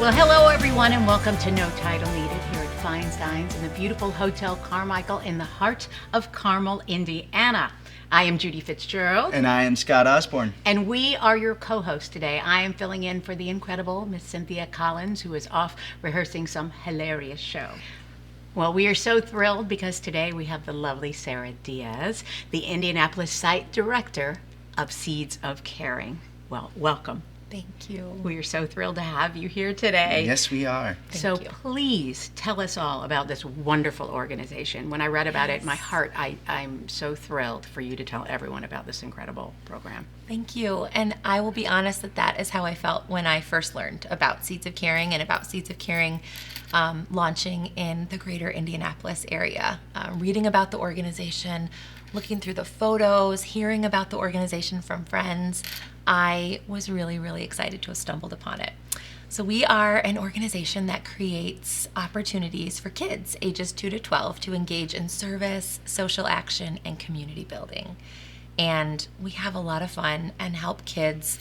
Well, hello everyone, and welcome to No Title Needed here at Feinstein's in the beautiful Hotel Carmichael in the heart of Carmel, Indiana. I am Judy Fitzgerald. And I am Scott Osborne. And we are your co-hosts today. I am filling in for the incredible Miss Cynthia Collins, who is off rehearsing some hilarious show. Well, we are so thrilled because today we have the lovely Sarah Diaz, the Indianapolis Site Director of Seeds of Caring. Well, welcome. Thank you. We are so thrilled to have you here today. Yes, we are. So please tell us all about this wonderful organization. When I read about it, my heart, I'm so thrilled for you to tell everyone about this incredible program. Thank you. And I will be honest that is how I felt when I first learned about Seeds of Caring and about Seeds of Caring launching in the greater Indianapolis area. Reading about the organization, looking through the photos, hearing about the organization from friends, I was really, really excited to have stumbled upon it. So we are an organization that creates opportunities for kids ages 2 to 12 to engage in service, social action, and community building. And we have a lot of fun and help kids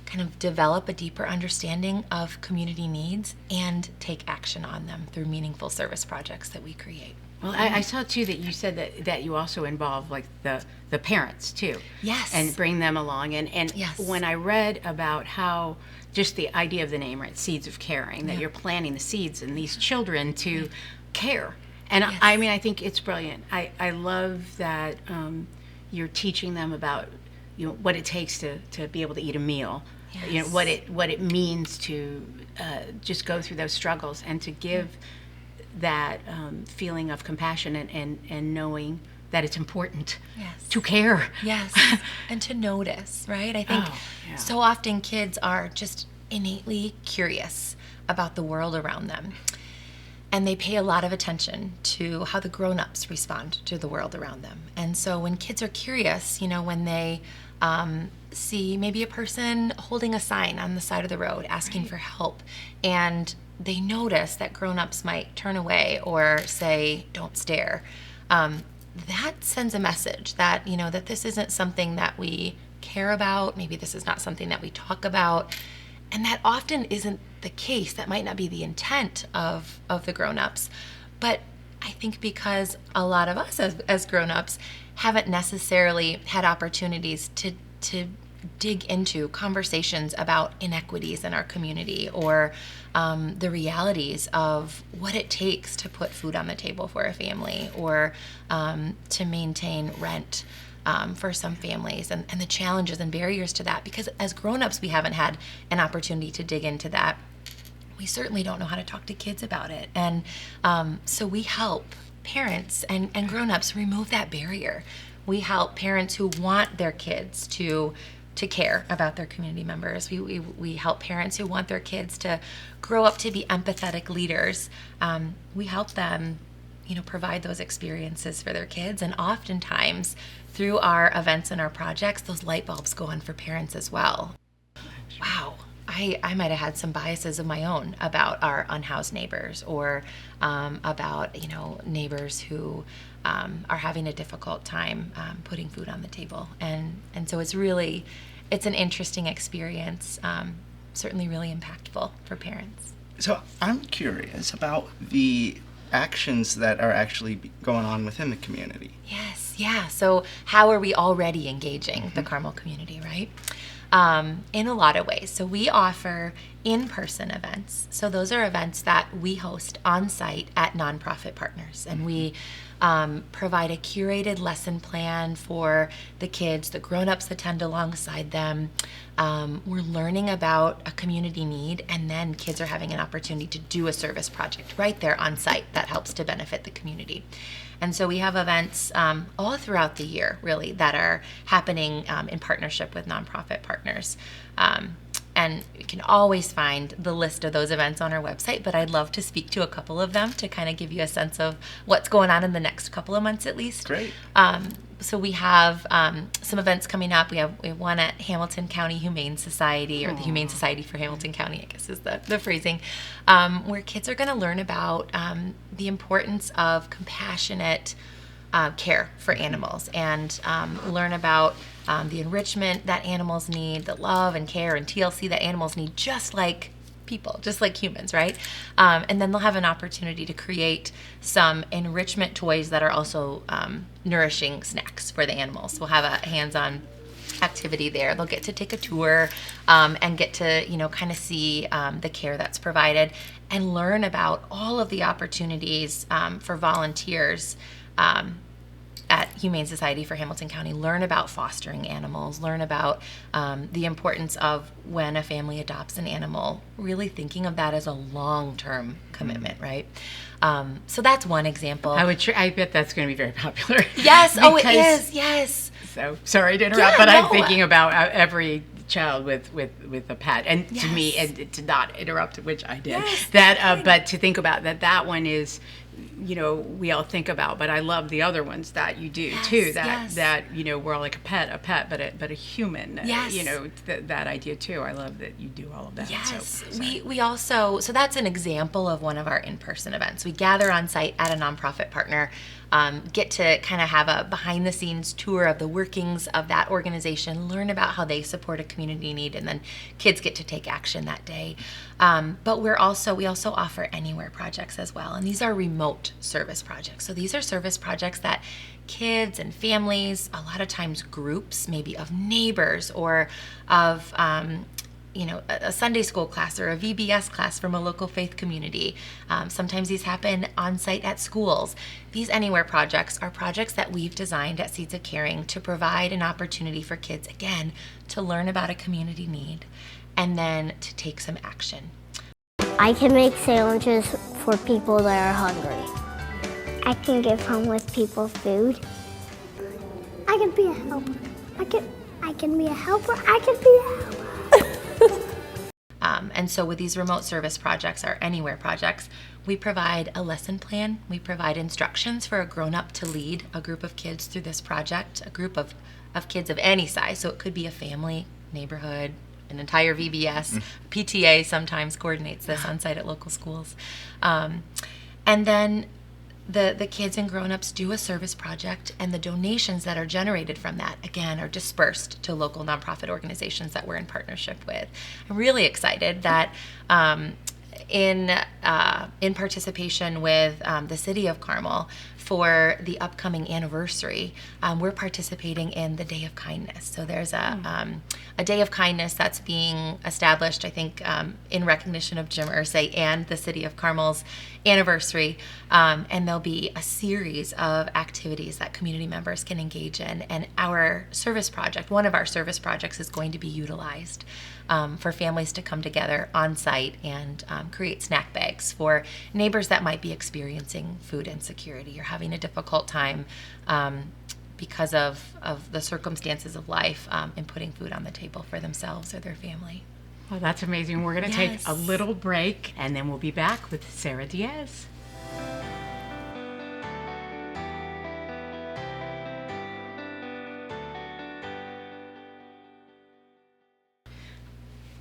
kind of develop a deeper understanding of community needs and take action on them through meaningful service projects that we create. Well, I saw too that you said that you also involve like the parents too. Yes. And bring them along. And yes. When I read about how just the idea of the name, right, Seeds of Caring, that you're planting the seeds in these children to care. And yes. I think it's brilliant. I love that you're teaching them about what it takes to be able to eat a meal. Yes. What it means to just go through those struggles and to give that feeling of compassion and knowing that it's important to care. Yes, and to notice, right? I think so often kids are just innately curious about the world around them. And they pay a lot of attention to how the grown-ups respond to the world around them. And so when kids are curious, when they see maybe a person holding a sign on the side of the road asking for help, and they notice that grown-ups might turn away or say, don't stare, that sends a message that, that this isn't something that we care about. Maybe this is not something that we talk about. And that often isn't the case. That might not be the intent of the grown-ups. But I think because a lot of us as grown-ups haven't necessarily had opportunities to dig into conversations about inequities in our community or the realities of what it takes to put food on the table for a family or to maintain rent for some families and the challenges and barriers to that. Because as grown-ups, we haven't had an opportunity to dig into that. We certainly don't know how to talk to kids about it. And so we help parents and grown-ups remove that barrier. We help parents who want their kids to care about their community members. We help parents who want their kids to grow up to be empathetic leaders. We help them, provide those experiences for their kids. And oftentimes, through our events and our projects, those light bulbs go on for parents as well. Wow. I might have had some biases of my own about our unhoused neighbors or about, neighbors who are having a difficult time putting food on the table. And so it's an interesting experience, certainly really impactful for parents. So I'm curious about the actions that are actually going on within the community. Yes, yeah. So how are we already engaging the Carmel community, right? In a lot of ways. So we offer in-person events. So those are events that we host on site at nonprofit partners. And we provide a curated lesson plan for the kids. The grown-ups attend alongside them. We're learning about a community need, and then kids are having an opportunity to do a service project right there on site that helps to benefit the community. And so we have events all throughout the year, really, that are happening in partnership with nonprofit partners. And you can always find the list of those events on our website, but I'd love to speak to a couple of them to kind of give you a sense of what's going on in the next couple of months at least. Great. So we have some events coming up. We have one at Hamilton County Humane Society, or the Humane Society for Hamilton County, I guess is the phrasing, where kids are going to learn about the importance of compassionate care for animals and learn about the enrichment that animals need, the love and care and TLC that animals need, just like people, just like humans, right? And then they'll have an opportunity to create some enrichment toys that are also nourishing snacks for the animals. We'll have a hands-on activity there. They'll get to take a tour and get to, kind of see the care that's provided and learn about all of the opportunities for volunteers at Humane Society for Hamilton County. Learn about fostering animals, learn about the importance of when a family adopts an animal, really thinking of that as a long-term commitment, right? So that's one example. I bet that's going to be very popular. Yes, oh, it is, yes. So sorry to interrupt, but I'm thinking about every child with a pet, and to me, and to not interrupt, which I did, but to think about that one is, we all think about, but I love the other ones that you do too. That we're like a pet, but a human. That idea too. I love that you do all of that. Yes, we also, so that's an example of one of our in-person events. We gather on site at a nonprofit partner, get to kind of have a behind-the-scenes tour of the workings of that organization, learn about how they support a community need, and then kids get to take action that day. But we also offer anywhere projects as well, and these are remote service projects. So these are service projects that kids and families, a lot of times groups, maybe of neighbors or of a Sunday school class or a VBS class from a local faith community. Sometimes these happen on site at schools. These Anywhere projects are projects that we've designed at Seeds of Caring to provide an opportunity for kids, again, to learn about a community need and then to take some action. I can make sandwiches for people that are hungry. I can give homeless people food. I can be a helper. I can be a helper. I can be a helper. And so with these remote service projects, our Anywhere projects, we provide a lesson plan. We provide instructions for a grown-up to lead a group of kids through this project, a group of kids of any size. So it could be a family, neighborhood, an entire VBS. PTA sometimes coordinates this on site at local schools. And then the kids and grown-ups do a service project, and the donations that are generated from that, again, are dispersed to local nonprofit organizations that we're in partnership with. I'm really excited that in participation with the City of Carmel for the upcoming anniversary, we're participating in the Day of Kindness. So there's a Day of Kindness that's being established, I think, in recognition of Jim Irsay and the City of Carmel's anniversary. And there'll be a series of activities that community members can engage in. And our service project, one of our service projects, is going to be utilized for families to come together on site and create snack bags for neighbors that might be experiencing food insecurity or having a difficult time because of the circumstances of life in putting food on the table for themselves or their family. Well, that's amazing. We're going to take a little break, and then we'll be back with Sarah Diaz.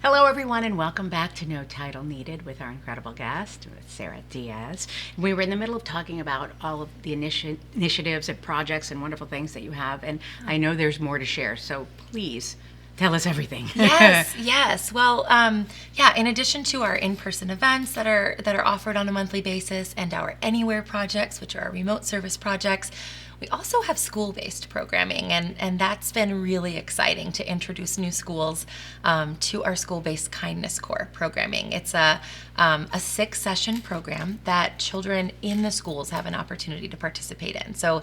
Hello, everyone, and welcome back to No Title Needed with our incredible guest, Sarah Diaz. We were in the middle of talking about all of the initiatives and projects and wonderful things that you have, and I know there's more to share, so please tell us everything. Yes. Well, in addition to our in-person events that are offered on a monthly basis and our Anywhere projects, which are our remote service projects, we also have school-based programming, and that's been really exciting to introduce new schools to our school-based Kindness Corps programming. It's a 6-session program that children in the schools have an opportunity to participate in. So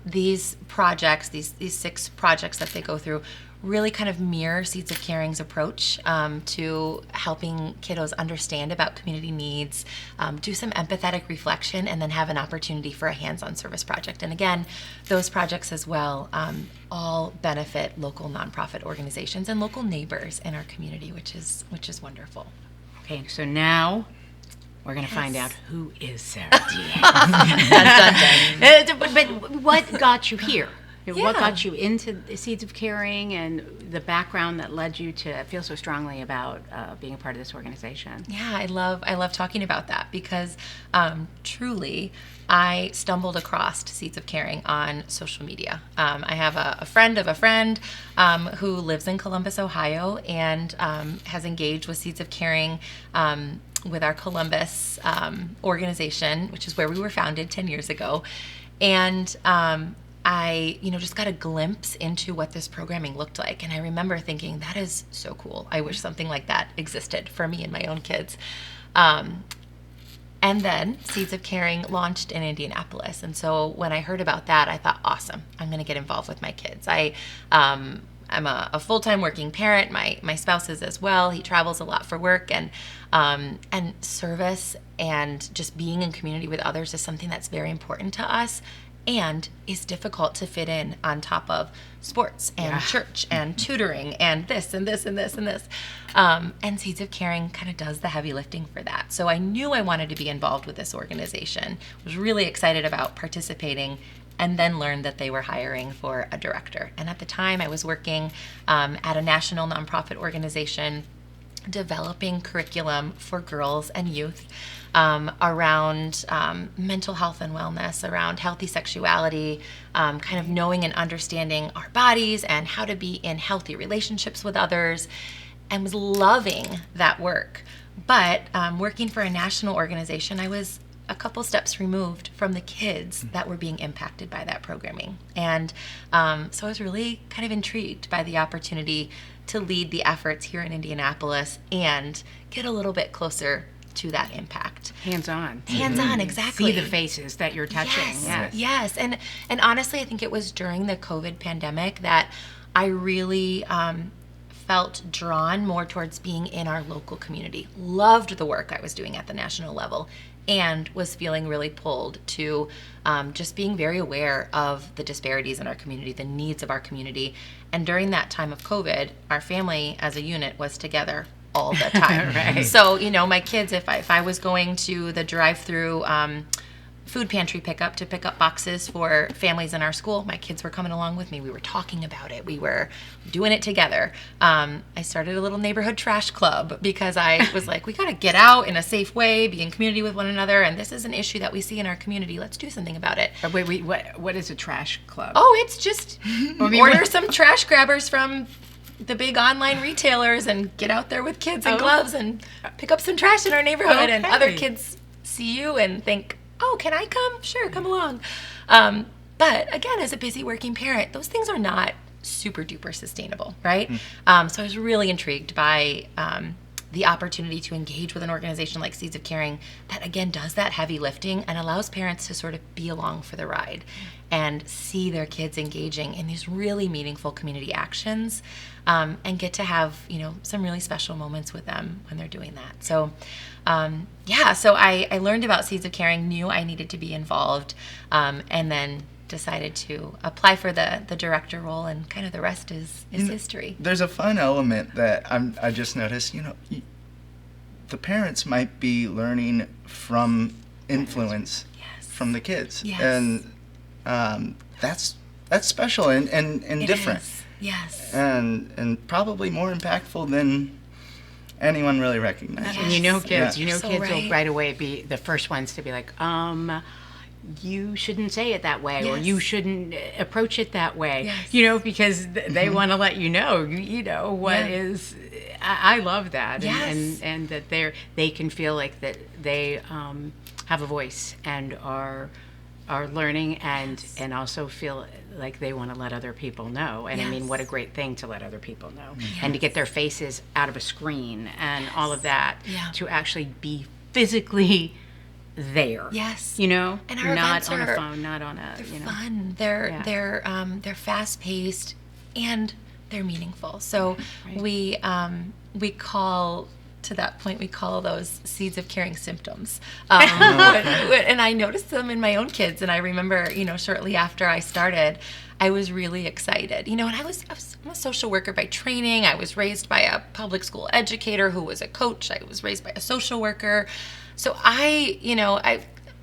these projects, these 6 projects that they go through, really kind of mirror Seeds of Caring's approach to helping kiddos understand about community needs, do some empathetic reflection, and then have an opportunity for a hands-on service project. And again, those projects as well all benefit local nonprofit organizations and local neighbors in our community, which is wonderful. Okay, so now we're going to find out who is Sarah Diaz. Dun, dun, dun. But what got you here? What got you into the Seeds of Caring and the background that led you to feel so strongly about being a part of this organization? Yeah, I love talking about that because truly, I stumbled across Seeds of Caring on social media. I have a friend of a friend who lives in Columbus, Ohio, and has engaged with Seeds of Caring with our Columbus organization, which is where we were founded 10 years ago. And I, just got a glimpse into what this programming looked like. And I remember thinking, that is so cool. I wish something like that existed for me and my own kids. And then Seeds of Caring launched in Indianapolis. And so when I heard about that, I thought, awesome, I'm going to get involved with my kids. I'm a full-time working parent. My spouse is as well. He travels a lot for work, and service and just being in community with others is something that's very important to us and is difficult to fit in on top of sports and church and tutoring and this and this and this and this. And Seeds of Caring kind of does the heavy lifting for that. So I knew I wanted to be involved with this organization. Was really excited about participating, and then learned that they were hiring for a director. And at the time, I was working at a national nonprofit organization developing curriculum for girls and youth around mental health and wellness, around healthy sexuality, kind of knowing and understanding our bodies and how to be in healthy relationships with others, and was loving that work. But working for a national organization, I was a couple steps removed from the kids that were being impacted by that programming. And so I was really kind of intrigued by the opportunity to lead the efforts here in Indianapolis and get a little bit closer to that impact. Hands-on. Hands-on, exactly. See the faces that you're touching. Yes. And honestly, I think it was during the COVID pandemic that I really felt drawn more towards being in our local community. Loved the work I was doing at the national level, and was feeling really pulled to just being very aware of the disparities in our community, the needs of our community. And during that time of COVID, our family as a unit was together all the time. Right. So, my kids, if I was going to the drive-through food pantry pickup to pick up boxes for families in our school, my kids were coming along with me. We were talking about it. We were doing it together. I started a little neighborhood trash club because I was like, we got to get out in a safe way, be in community with one another, and this is an issue that we see in our community. Let's do something about it. Wait, what is a trash club? Oh, it's just order some trash grabbers from the big online retailers and get out there with kids and gloves and pick up some trash in our neighborhood. And other kids see you and think, oh, can I come? Sure, come along. But again, as a busy working parent, those things are not super duper sustainable, right? So I was really intrigued by the opportunity to engage with an organization like Seeds of Caring that, again, does that heavy lifting and allows parents to sort of be along for the ride and see their kids engaging in these really meaningful community actions, and get to have, some really special moments with them when they're doing that. So, so I learned about Seeds of Caring, knew I needed to be involved, and then decided to apply for the director role, and kind of the rest is history. There's a fun element that I just noticed, the parents might be learning from influence from the kids. Yes. And that's special and different. Is. Yes. And probably more impactful than anyone really recognizes. And kids, You're so kids right. will right away be the first ones to be like, you shouldn't say it that way, or you shouldn't approach it that way, because they want to let you know, what is. I love that, and that they can feel like that they have a voice and are learning, and also feel like they want to let other people know. And I mean, what a great thing to let other people know, and to get their faces out of a screen and all of that, to actually be physically there. Yes. And our not on events a phone, not on a. They're fun. They're fast paced, and they're meaningful. So we call. To that point, we call those Seeds of Caring symptoms. And I noticed them in my own kids. And I remember, shortly after I started, I was really excited. And I'm a social worker by training. I was raised by a public school educator who was a coach. I was raised by a social worker. So I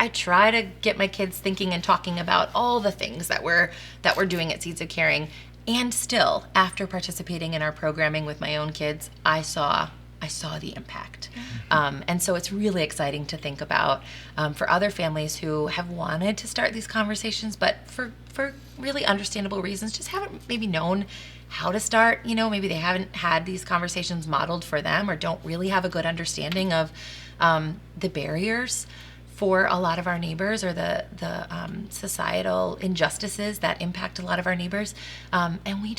I try to get my kids thinking and talking about all the things that we're doing at Seeds of Caring. And still, after participating in our programming with my own kids, I saw the impact. And so it's really exciting to think about for other families who have wanted to start these conversations, but for really understandable reasons, just haven't maybe known how to start. Maybe they haven't had these conversations modeled for them, or don't really have a good understanding of the barriers for a lot of our neighbors, or the societal injustices that impact a lot of our neighbors. And we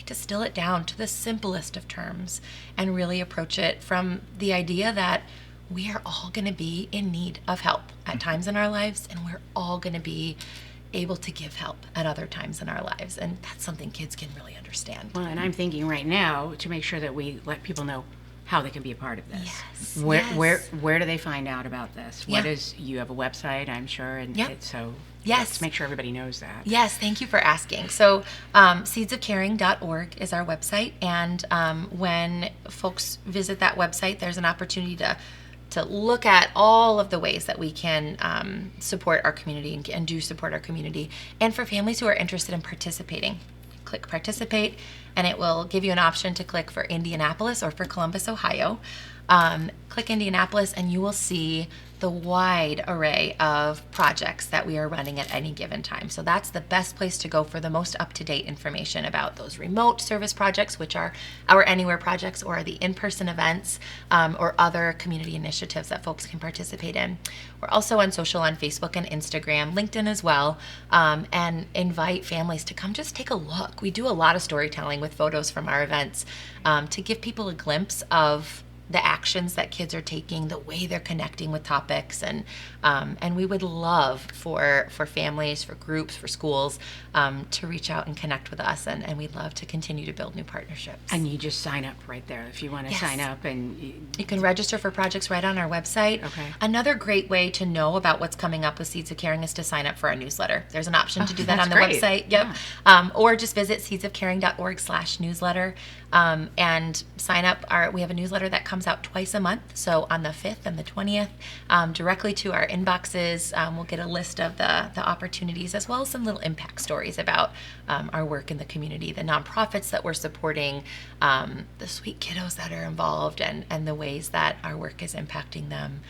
distill it down to the simplest of terms and really approach it from the idea that we are all going to be in need of help at times in our lives, and we're all going to be able to give help at other times in our lives. And that's something kids can really understand. Well, and I'm thinking right now to make sure that we let people know how they can be a part of this. Yes. Where do they find out about this? Yeah. You have a website, I'm sure, and Yep. so Yes. let's make sure everybody knows that. Yes, thank you for asking. So seedsofcaring.org is our website, and when folks visit that website, there's an opportunity to look at all of the ways that we can support our community and do support our community. And for families who are interested in participating, click participate, and it will give you an option to click for Indianapolis or for Columbus, Ohio. Click Indianapolis and you will see the wide array of projects that we are running at any given time. So that's the best place to go for the most up-to-date information about those remote service projects, which are our Anywhere projects, or the in-person events, or other community initiatives that folks can participate in. We're also on social on Facebook and Instagram, LinkedIn as well, and invite families to come just take a look. We do a lot of storytelling with photos from our events to give people a glimpse of the actions that kids are taking, the way they're connecting with topics, and we would love for families, for groups, for schools to reach out and connect with us, and we'd love to continue to build new partnerships. And you just sign up right there if you want to Yes. sign up, and You can register for projects right on our website. Okay. Another great way to know about what's coming up with Seeds of Caring is to sign up for our newsletter. There's an option to do that that's on the great. website. Yep. Or just visit seedsofcaring.org/newsletter and sign up. We have a newsletter that comes out twice a month. So on the 5th and the 20th, directly to our inboxes, we'll get a list of the opportunities, as well as some little impact stories about our work in the community, the nonprofits that we're supporting, the sweet kiddos that are involved, and the ways that our work is impacting them,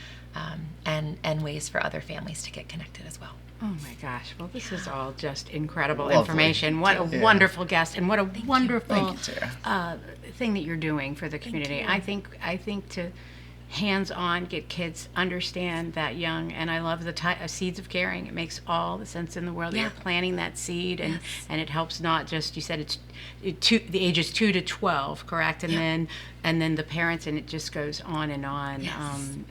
and ways for other families to get connected as well. oh my gosh, well, this is all just incredible Lovely. information. What a Yeah. wonderful guest, and what a wonderful Thank you, Sarah. thing that you're doing for the community. I think to hands-on get kids understand that young, and I love the Seeds of Caring. It makes all the sense in the world. Yeah. You're planting that seed, and Yes. and it helps not just, you said it's the ages 2 to 12, correct? And Yeah. then the parents, and it just goes on and on. Yes.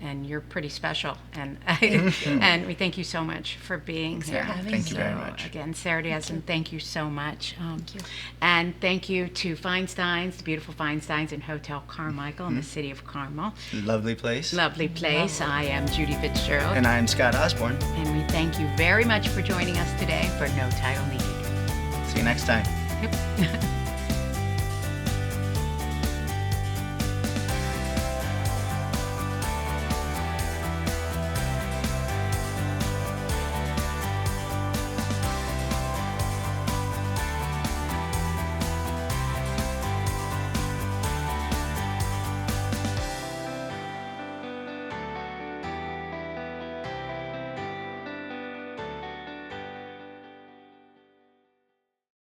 And you're pretty special, and and we thank you so much for being here. having Thank you me. very much. Again, Sarah Diaz, and thank you so much. Thank you. And thank you to Feinstein's, the beautiful Feinstein's in Hotel Carmichael in the city of Carmel. Lovely place. Lovely place. I am Judy Fitzgerald, And I'm Scott Osborne. and we thank you very much for joining us today for No Title Needed. See you next time. Yep.